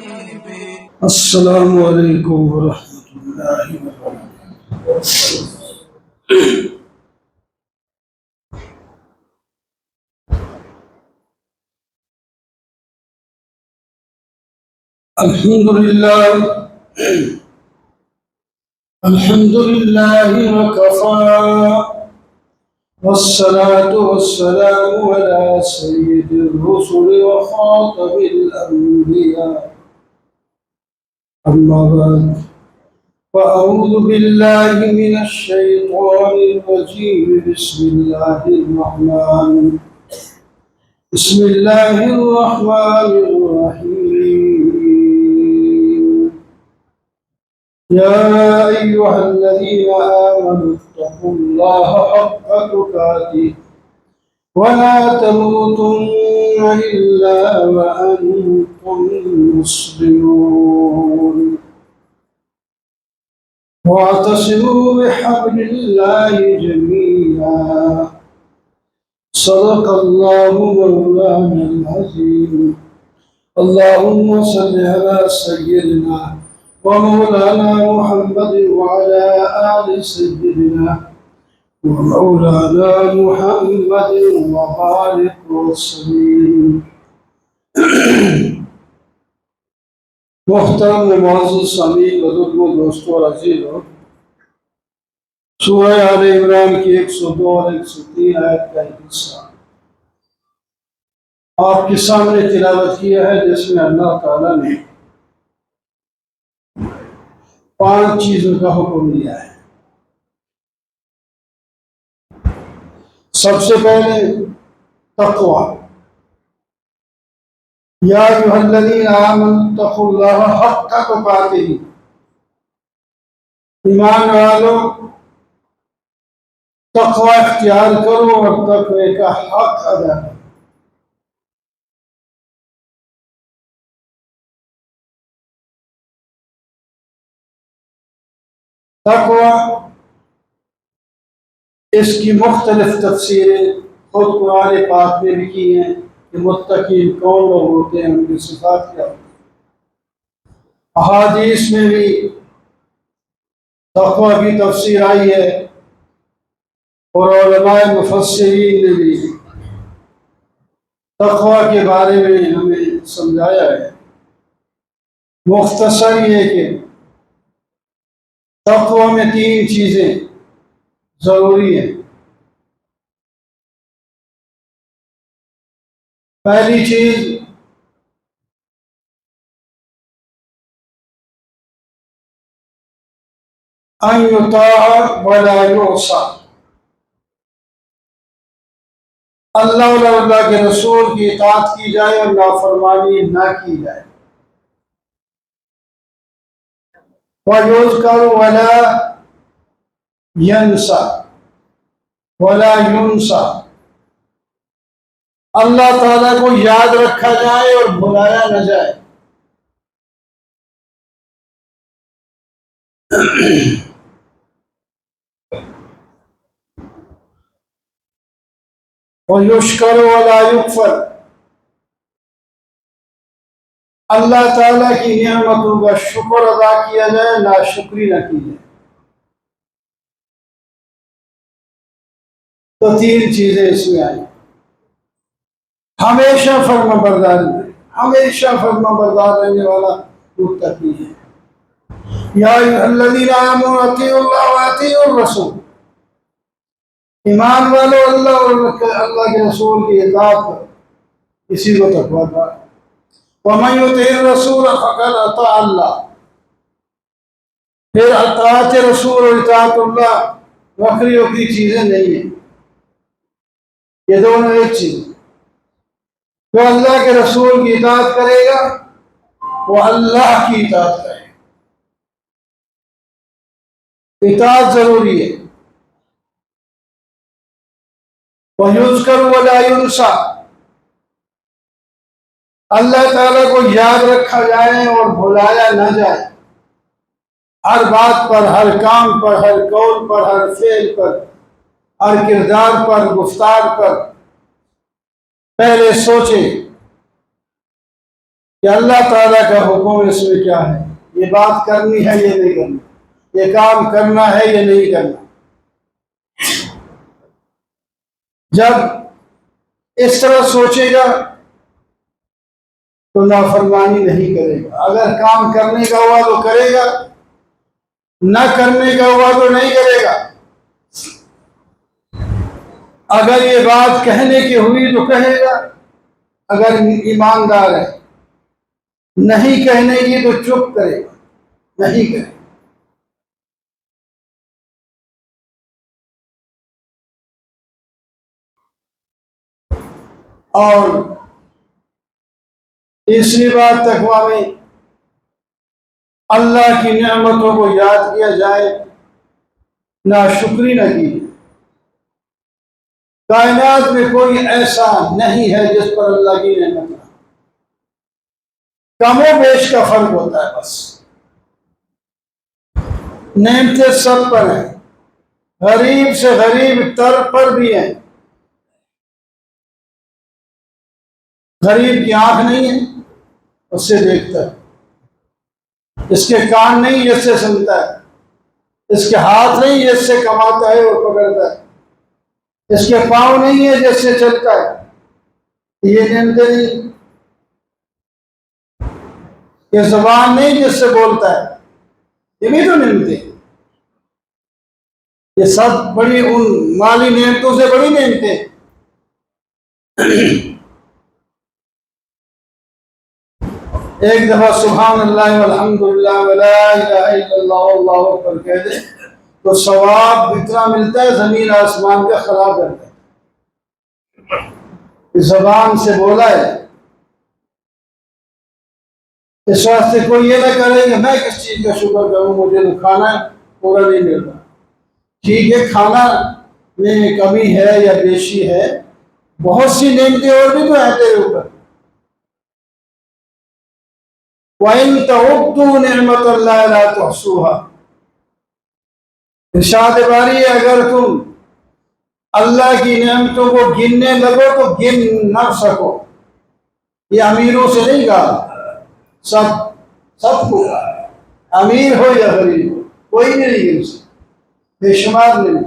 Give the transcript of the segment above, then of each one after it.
अस्सलामु अलैकुम वरहमतुल्लाहि वबरकातुहू। अल्हम्दुलिल्लाह अल्हम्दुलिल्लाहि वकफ़ा वस्सलातु वस्सलामु अला सय्यिदिर रुसुलि व ख़ातमिल अंबिया। अम्मा बाद फ़अऊज़ु बिल्लाहि मिनश शैतानिर रजीम। बिस्मिल्लाहिर्रहमानिर्रहीम। या अय्युहल्लज़ीना आमनू इत्तक़ुल्लाह हक़्क़ तुक़ातिह वला तमूतुन्न इल्ला व अंतुम मुस्लिमून। वातसिमू बिहब्लिल्लाहि जमीआ। सदक़ल्लाहु मौलानल अज़ीम। अल्लाहुम्मा सल्लि अला सय्यिदिना व मौलाना मुहम्मद व अला आलि सय्यिदिना व मौलाना मुहम्मद व बारिक वसल्लिम। मोहतरम मुअज़्ज़ज़ सामीन, बुजुर्गों, दोस्तों और अज़ीज़ों, सूरह आले इमरान की 102 और 103 आयत का एक हिस्सा आपके सामने तिलावत किया है, जिसमें अल्लाह ताला ने 5 चीजों का हुक्म दिया है। सबसे पहले तक़वा। या अय्युहल्लज़ीना आमनू इत्तक़ुल्लाह हक़्क़ तुक़ातिह। ईमान वालों, तक़वा इख्तियार करो और तक़वे का हक अदा करो। तक़वा, इसकी मुख्तलिफ तफसीरें खुद कुरान पाक में भी की हैं कि मुत्तकीन कौन लोग होते हैं, उनकी सिफ़ात क्या होती है। अहादीस में भी तक़वा की तफसीर आई है और उलमाए मुफस्सिरीन ने भी तक़वा के बारे में हमें समझाया है। मुख्तसर ये कि तक़वा में 3 चीज़ें ज़रूरी हैं। पहली चीज़ अन युताअ वला युअसा। अल्लाह और अल्लाह के रसूल की इताअत की जाए और नाफरमानी ना की जाए। वयुज़कर वला यंसा वला युनसा। अल्लाह ताला को याद रखा जाए और भुलाया न जाए। वयुश्कर वला युकफर। अल्लाह ताला की नियामतों का शुक्र अदा किया जाए, नाशुक्री न की जाए। तो 3 चीजें इसमें आई। हमेशा फर्माबरदार रहने वाला मुत्तकी है। या अय्युहल्लज़ीना आमनू अतीउल्लाह व अतीउर रसूल। ईमान वालों, अल्लाह और अल्लाह के रसूल की इताअत करो, इसी को तक़वा कहा। व मन युतिइर रसूल फ़क़द अता अल्लाह। फिर अताअत रसूल और इताअतुल्लाह वक्री वक्री चीजें नहीं है, ये दोनों एक चीज। जो अल्लाह के रसूल की इताअत करेगा वो अल्लाह की इताअत करेगा। इताअत जरूरी है। वयुज़कर वला युनसा। अल्लाह ताला को याद रखा जाए और भुलाया न जाए। हर बात पर, हर काम पर, हर कौल पर, हर फेल पर, हर किरदार पर, गुफ्तार पर पहले सोचे कि अल्लाह ताला का हुक्म इसमें क्या है, ये बात करनी है ये नहीं करनी, ये काम करना है ये नहीं करना। जब इस तरह सोचेगा तो नाफरमानी नहीं करेगा। अगर काम करने का हुआ तो करेगा, न करने का हुआ तो नहीं करेगा। अगर ये बात कहने की हुई तो कहेगा, अगर ईमानदार है। नहीं कहने की तो चुप करेगा, नहीं करेगा। और तीसरी बात, तकवा में अल्लाह की नेमतों को याद किया जाए, नाशुक्री न की। कायनात में कोई ऐसा नहीं है जिस पर अल्लाह की नेमत ना, कमो बेश का फर्क होता है बस। नेमतें सब पर हैं, गरीब से गरीब तर पर भी हैं। गरीब की आंख नहीं है, उससे देखता है। इसके कान नहीं, जिससे सुनता है। इसके हाथ नहीं, जिससे कमाता है और पकड़ता है। इसके पाँव नहीं है, जिससे चलता है। ये नेमतें नहीं। ये जबान नहीं, जिससे बोलता है। ये भी तो नेमतें। ये सब बड़ी उन माली नेमतों से बड़ी नेमतें। एक दफा सुभान अल्लाह वल्हम्दुलिल्लाह वला इलाहा इल्लल्लाह वल्लाहु अकबर कह दे तो सवाब इतना मिलता है जमीन आसमान का खराब करता है। इस जबान से बोला है। इस वास्ते कोई ये ना करे कि मैं किस चीज का शुक्र करूं, मुझे तो खाना पूरा नहीं मिल रहा। ठीक है, खाना में कमी है या बेशी है, बहुत सी नेमतें और भी तो है तेरे ऊपर। वइन तउद्दू निअमतल्लाह ला तुहसूहा। इरशाद बारी, अगर तुम अल्लाह की नेमतों को गिनने लगो तो गिन न सको। ये अमीरों से नहीं कहा, सब सबको, अमीर हो या गरीब हो, कोई नहीं गिन सकता, बेशुमार नहीं।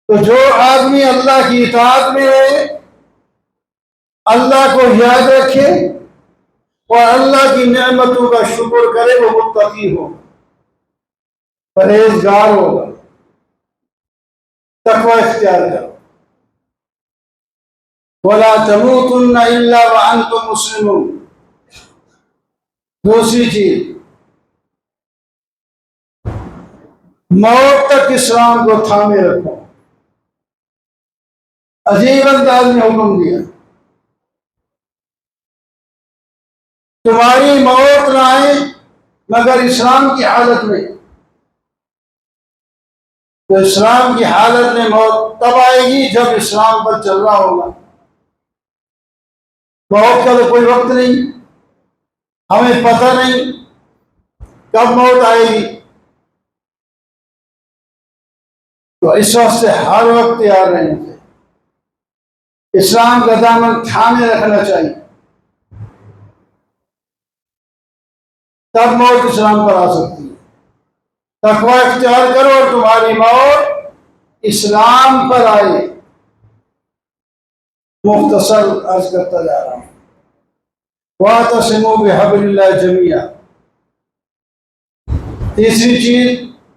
तो जो आदमी अल्लाह की इताअत में रहे, अल्लाह को याद रखे और अल्लाह की नेमतों का शुक्र करे, वो मुत्तकी हो, परहेजगार होगा, तकवा इख्तियार करो। वला तमूतुन्ना इल्ला व अंतुम मुस्लिमून। दूसरी चीज, मौत तक इस्लाम को थामे रखो। अजीब अंदाज में हुक्म दिया, तुम्हारी मौत ना आए मगर इस्लाम की हालत में। तो इस्लाम की हालत में मौत तब आएगी जब इस्लाम पर चल रहा होगा। मौत का तो कोई वक्त नहीं, हमें पता नहीं कब मौत आएगी। तो इस वास्ते हर वक्त तैयार रहना चाहिए, इस्लाम का दामन थामे रखना चाहिए, तब मौत इस्लाम पर आ सकती है। तकवा इख्तियार करो और तुम्हारी मौत इस्लाम पर आए। मुख्तसर अर्ज करता जा रहा हूं, वातसिमू बिहब्लिल्लाह जमीआ। तीसरी चीज,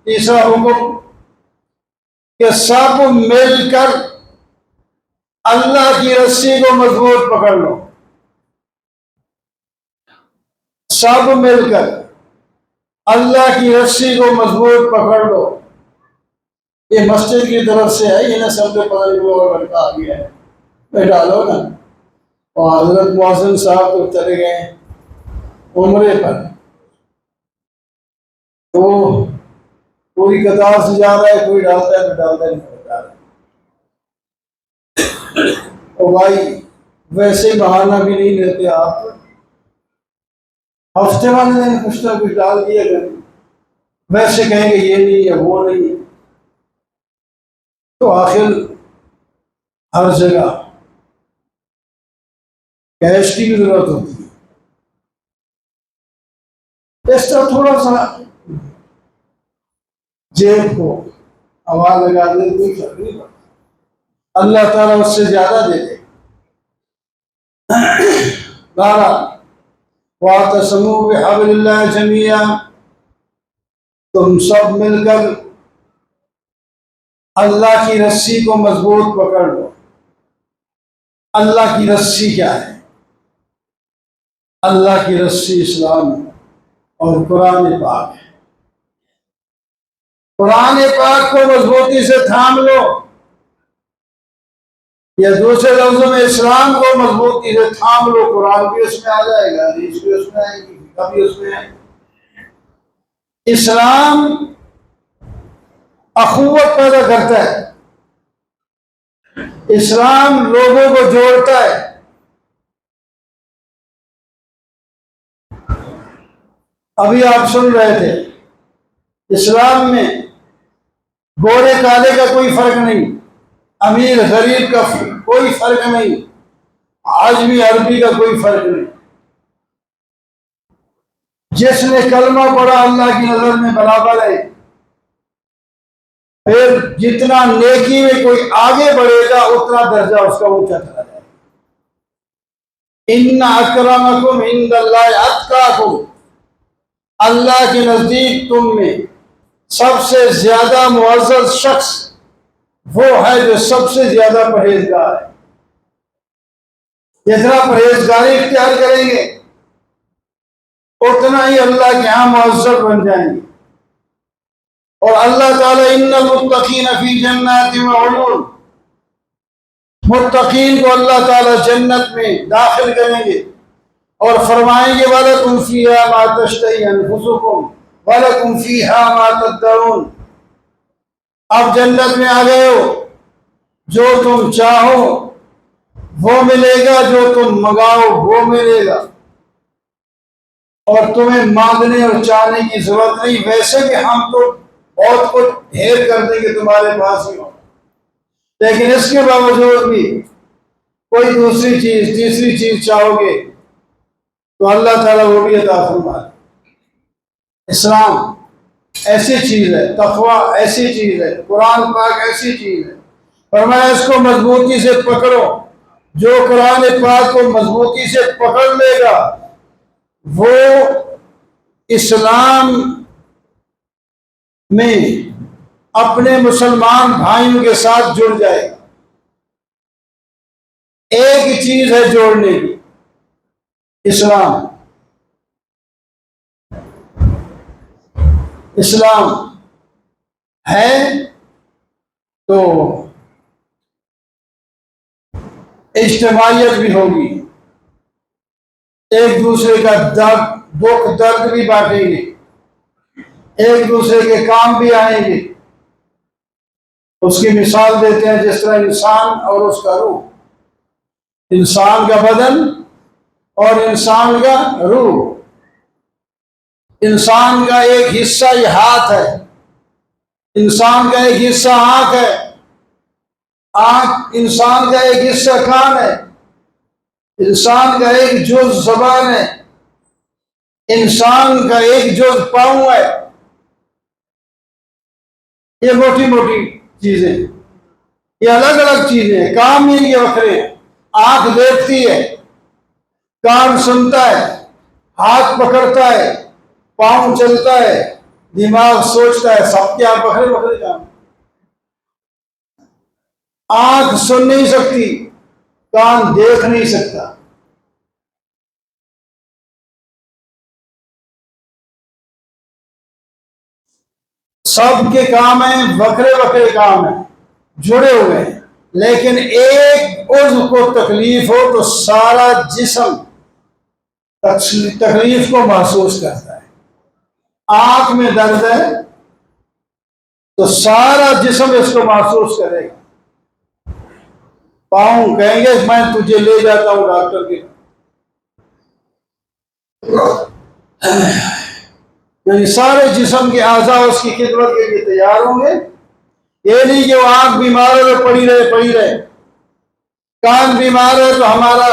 तीसरा हुक्म कि सब मिलकर अल्लाह की रस्सी को मजबूत पकड़ लो। सब मिलकर अल्लाह की रस्सी को मजबूत पकड़ लो। ये मस्जिद की तरफ से है, ये ना समझो पता नहीं वो और लड़का आ गया है, बैठा लो ना। और हजरत मुअज्जिन साहब तो चले गए उम्रे पर, तो पूरी कतार से जा रहा है, कोई डालता है तो डालता नहीं जा रहा। तो भाई वैसे बहाना भी नहीं लेते आप, हफ्ते वाले दिन कुछ ना कुछ डाल दिया करें, वैसे कहेंगे ये नहीं है वो नहीं है। तो आखिर हर जगह कैश की भी जरूरत होती है। इस तरह थोड़ा सा जेब को आवाज लगा दे, कोई फर्क नहीं पड़ता, अल्लाह ताला उससे ज्यादा दे दे। बहरहाल वातसमू बिहब्लिल्लाह जमीआ, तुम सब मिलकर अल्लाह की रस्सी को मजबूत पकड़ लो। अल्लाह की रस्सी क्या है? अल्लाह की रस्सी इस्लाम है और कुरान पाक है। कुरान पाक को मजबूती से थाम लो, या दूसरे लफ्जों में इस्लाम को मजबूती से थाम लो। कुरान भी उसमें आ जाएगा, हदीस भी उसमें आएगी, कभी उसमें आएगी। इस्लाम अखुवत पैदा करता है, इस्लाम लोगों को जोड़ता है। अभी आप सुन रहे थे, इस्लाम में गोरे काले का कोई फर्क नहीं, अमीर गरीब का कोई फर्क नहीं, आजमी अरबी का कोई फर्क नहीं। जिसने कलमा पढ़ा अल्लाह की नजर में बराबर है। फिर जितना नेकी में कोई आगे बढ़ेगा उतना दर्जा उसका ऊंचा चला जाएगा। इन्ना अकरमकुम इंदल्लाहि अत्काकुम, अल्लाह के नजदीक तुम में सबसे ज्यादा मुअज़्ज़ज़ शख्स वो है जो सबसे ज्यादा परहेजगार है। जितना परहेजगारी इख्तियार करेंगे उतना ही अल्लाह के यहाँ मुअज़्ज़ज़ बन जाएंगे। और अल्लाह ताला इन्नल मुत्तकीन फी जन्नातिन व उयून, मुत्तकीन को अल्लाह ताला जन्नत में दाखिल करेंगे और फरमाएंगे वलकुम फीहा मा तश्तही अनफुसुकुम वलकुम फीहा मा तदउन। अब जन्नत में आ गए हो, जो तुम चाहो वो मिलेगा, जो तुम मंगाओ वो मिलेगा, और तुम्हें मांगने और चाहने की जरूरत नहीं। वैसे भी हम तो बहुत कुछ ढेर कर देंगे तुम्हारे पास ही हो, लेकिन इसके बावजूद भी कोई दूसरी चीज तीसरी चीज चाहोगे तो अल्लाह ताला वो भी अता फरमाए। इस्लाम ऐसी चीज है, तकवा ऐसी चीज है, कुरान पाक ऐसी चीज है। फरमाया इसको मजबूती से पकड़ो। जो कुरान पाक को मजबूती से पकड़ लेगा वो इस्लाम में अपने मुसलमान भाइयों के साथ जुड़ जाएगा। एक चीज है जोड़ने की, इस्लाम। इस्लाम है तो इज्तिमाइयत भी होगी, एक दूसरे का दर्द दुख दर्द भी बांटेंगे, एक दूसरे के काम भी आएंगे। उसकी मिसाल देते हैं जिस तरह इंसान और उसका रूह, इंसान का बदन और इंसान का रूह। इंसान का एक हिस्सा ये हाथ है, इंसान का एक हिस्सा आंख है, आंख इंसान का एक हिस्सा कान है, इंसान का एक जुज़ ज़बान है, इंसान का एक जुज़ पाँव है। ये मोटी मोटी चीजें, ये अलग अलग चीजें, काम ही ये वखरे। आंख देखती है, कान सुनता है, हाथ पकड़ता है, पाँव चलता है, दिमाग सोचता है, सबके आप बखरे बखरे काम। आंख सुन नहीं सकती, कान देख नहीं सकता। सबके काम है, बखरे बखरे काम है, जुड़े हुए हैं। लेकिन एक उज़्व को तकलीफ हो तो सारा जिस्म तकलीफ को महसूस करता है। आंख में दर्द है तो सारा जिस्म इसको महसूस करेगा। पाँव कहेंगे मैं तुझे ले जाता हूं डॉक्टर के, यानी सारे जिस्म के आज़ा उसकी खिदमत के लिए तैयार होंगे। ये नहीं कि वो आंख बीमार है तो पड़ी रहे, कान बीमार है तो हमारा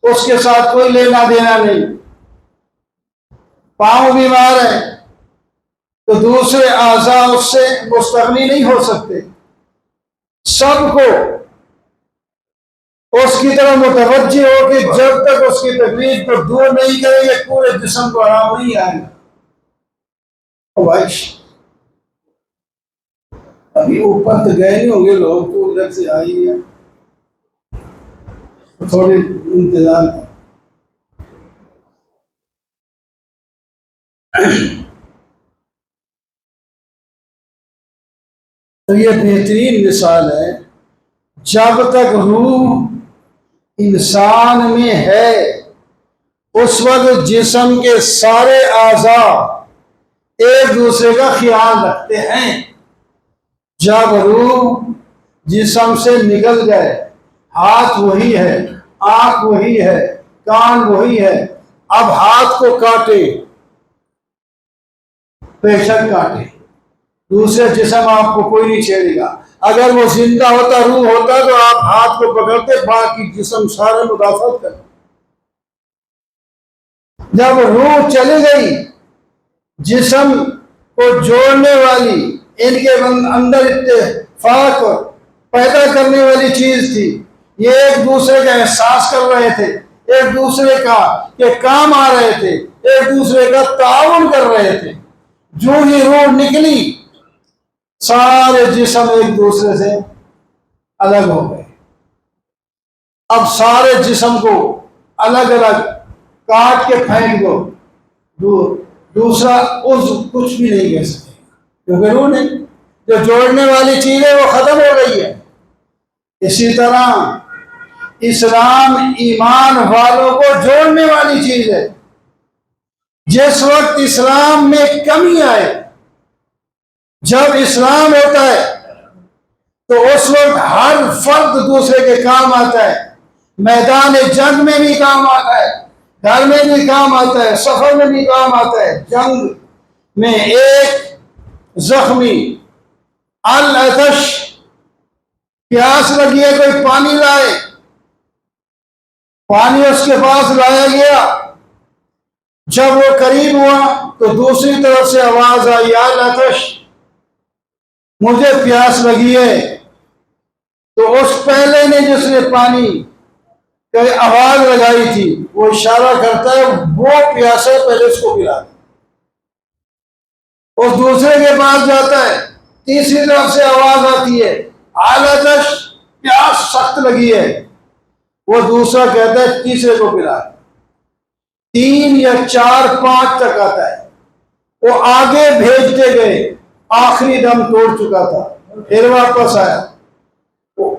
उसके साथ कोई लेना देना नहीं। पाँव बीमार है तो दूसरे आज़ा उससे मुस्तगनी नहीं हो सकते। सबको उसकी तरफ मुतवज्जि हो कि जब तक उसकी तकलीफ को दूर नहीं करेंगे पूरे जिस्म को आराम नहीं आएगा। अभी ऊपर तो गए नहीं होंगे लोग, तो उधर से आई है, थोड़ी इंतजार। तो ये बेहतरीन मिसाल है, जब तक रूह इंसान में है उस वक्त जिस्म के सारे आज़ा एक दूसरे का ख्याल रखते हैं। जब रूह जिस्म से निकल गए, हाथ वही है, आंख वही है, कान वही है, अब हाथ को काटे, बेशक काटे, दूसरे जिस्म आपको कोई नहीं छेड़ेगा। अगर वो जिंदा होता, रूह होता, तो आप हाथ को पकड़ते, बाकी जिस्म सारा मुदाफत कर। जब रूह चली गई, जिस्म को जोड़ने वाली, इनके अंदर इत्तेफाक पैदा करने वाली चीज थी, ये एक दूसरे का एहसास कर रहे थे, एक दूसरे का के काम आ रहे थे, एक दूसरे का ताउन कर रहे थे। जो ही रूह निकली, सारे जिस्म एक दूसरे से अलग हो गए। अब सारे जिस्म को अलग अलग काट के फेंक दो, दूसरा उस कुछ भी नहीं कह सकेगा, क्योंकि रूह नहीं, जो जोड़ने वाली चीज है वो खत्म हो गई है। इसी तरह इस्लाम ईमान वालों को जोड़ने वाली चीज है। जिस वक्त इस्लाम में कमी आए, जब इस्लाम होता है तो उस वक्त हर फर्द दूसरे के काम आता है, मैदान जंग में भी काम आता है, घर में भी काम आता है, सफर में भी काम आता है। जंग में एक जख्मी अल-अतश, प्यास लगी है, कोई पानी लाए, पानी उसके पास लाया गया, जब वो करीब हुआ तो दूसरी तरफ से आवाज आई, अल-अतश, मुझे प्यास लगी है। तो उस पहले ने जिसने पानी की आवाज लगाई थी, वो इशारा करता है वो प्यासा, पहले उसको पिला। उस दूसरे के पास जाता है, तीसरी तरफ से आवाज आती है, अल-अतश, प्यास सख्त लगी है। वो दूसरा कहता है तीसरे को पिला। 3 या 4 5 तक आता है, वो आगे भेजते गए, आखिरी दम तोड़ चुका था, फिर वापस आया,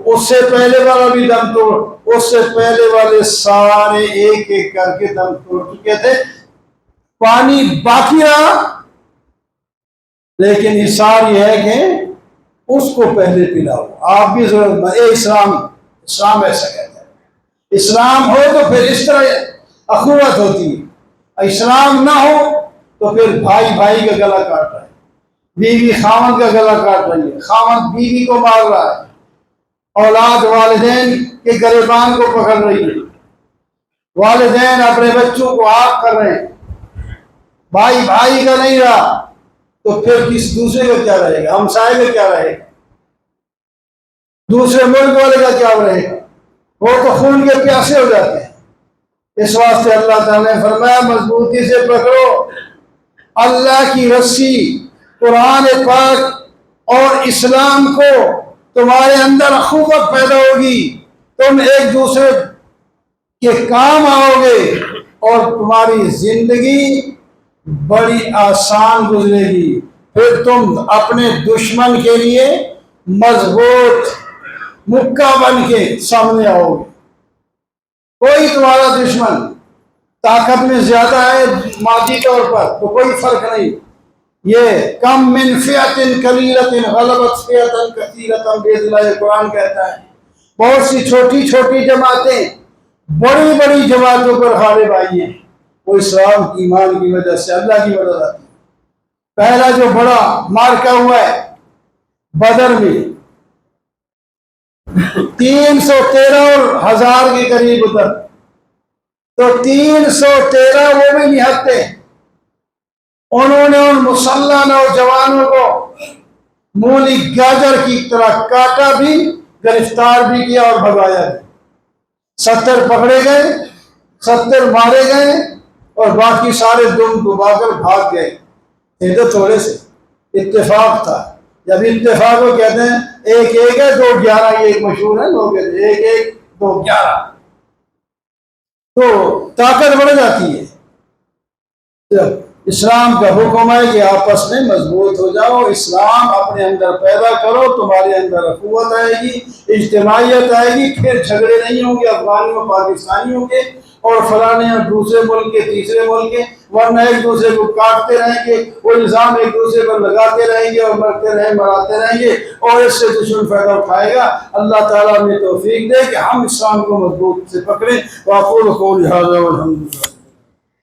उससे पहले वाला भी दम तोड़, उससे पहले वाले सारे एक एक करके दम तोड़ चुके थे, पानी बाकी रहा। लेकिन हिसाब यह है कि उसको पहले पिलाओ, आप भी जरूरत। इस्लाम ऐसा कहता है, इस्लाम हो तो फिर इस तरह अखुवत होती है, इस्लाम ना हो तो फिर भाई भाई का गला काट रहा है, बीवी खामद का गला काट रही है, खामद बीवी को मार रहा है, औलाद वालिदैन के गिरबान को पकड़ रही है, वालिदैन अपने बच्चों को आग कर रहे हैं, भाई भाई का नहीं रहा, तो फिर किस दूसरे का क्या रहेगा, हमसाए का क्या रहेगा, दूसरे मुल्क वाले का क्या रहेगा? वो तो खून के प्यासे हो जाते हैं। इस वास्ते अल्लाह ताला ने फरमाया, मजबूती से पकड़ो अल्लाह की रस्सी, कुरान पाक और इस्लाम को, तुम्हारे अंदर अखुवत पैदा होगी, तुम एक दूसरे के काम आओगे और तुम्हारी जिंदगी बड़ी आसान गुजरेगी। फिर तुम अपने दुश्मन के लिए मजबूत मुक्का बन के सामने आओगे। कोई तुम्हारा दुश्मन ताकत में ज्यादा है मादी तौर पर तो कोई फर्क नहीं, ये कम मिन फियतिन कलीलतिन गलबत फियतन कसीरतन बिइज़्निल्लाह, कुरान कहता है बहुत सी छोटी छोटी जमातें बड़ी बड़ी जमातों पर गालिब आई हैं। वो इस्लाम की ईमान की वजह से, अल्लाह की मदद आती है। पहला जो बड़ा मार्का हुआ है बदर में, 313 और 1000 के करीब उधर, तो 313 वो भी निहत्ते, उन्होंने उन मुसल्ला नौजवानों को मूली गाजर की तरह काटा भी, गिरफ्तार भी किया और भगाया भी। 70 पकड़े गए, 70 मारे गए और बाकी सारे दुम डुबाकर भाग गए। ये तो थोड़े से इत्तेफाक था। जब इत्तेफाक को कहते हैं 1-1 है 2-11, ये एक मशहूर है, लोग कहते हैं 1-1 2-11, तो ताकत बढ़ जाती है। जब इस्लाम का हुक्म है कि आपस में मजबूत हो जाओ, इस्लाम अपने अंदर पैदा करो, तुम्हारे अंदर अखुवत आएगी, इज्तिमाइयत आएगी, फिर झगड़े नहीं होंगे अफगानियों पाकिस्तानियों के और फलाने और दूसरे मुल्क के तीसरे मुल्क के, वरना एक दूसरे को काटते रहेंगे, वो इल्जाम एक दूसरे पर लगाते रहेंगे और मरते रहे मराते रहेंगे और इससे दुश्मन फायदा उठाएगा। अल्लाह ताला हमें तौफीक दे कि हम इस्लाम को मजबूत से पकड़ें। वाक़ूलु क़ौली हाज़ा वल्हम्दुलिल्लाह।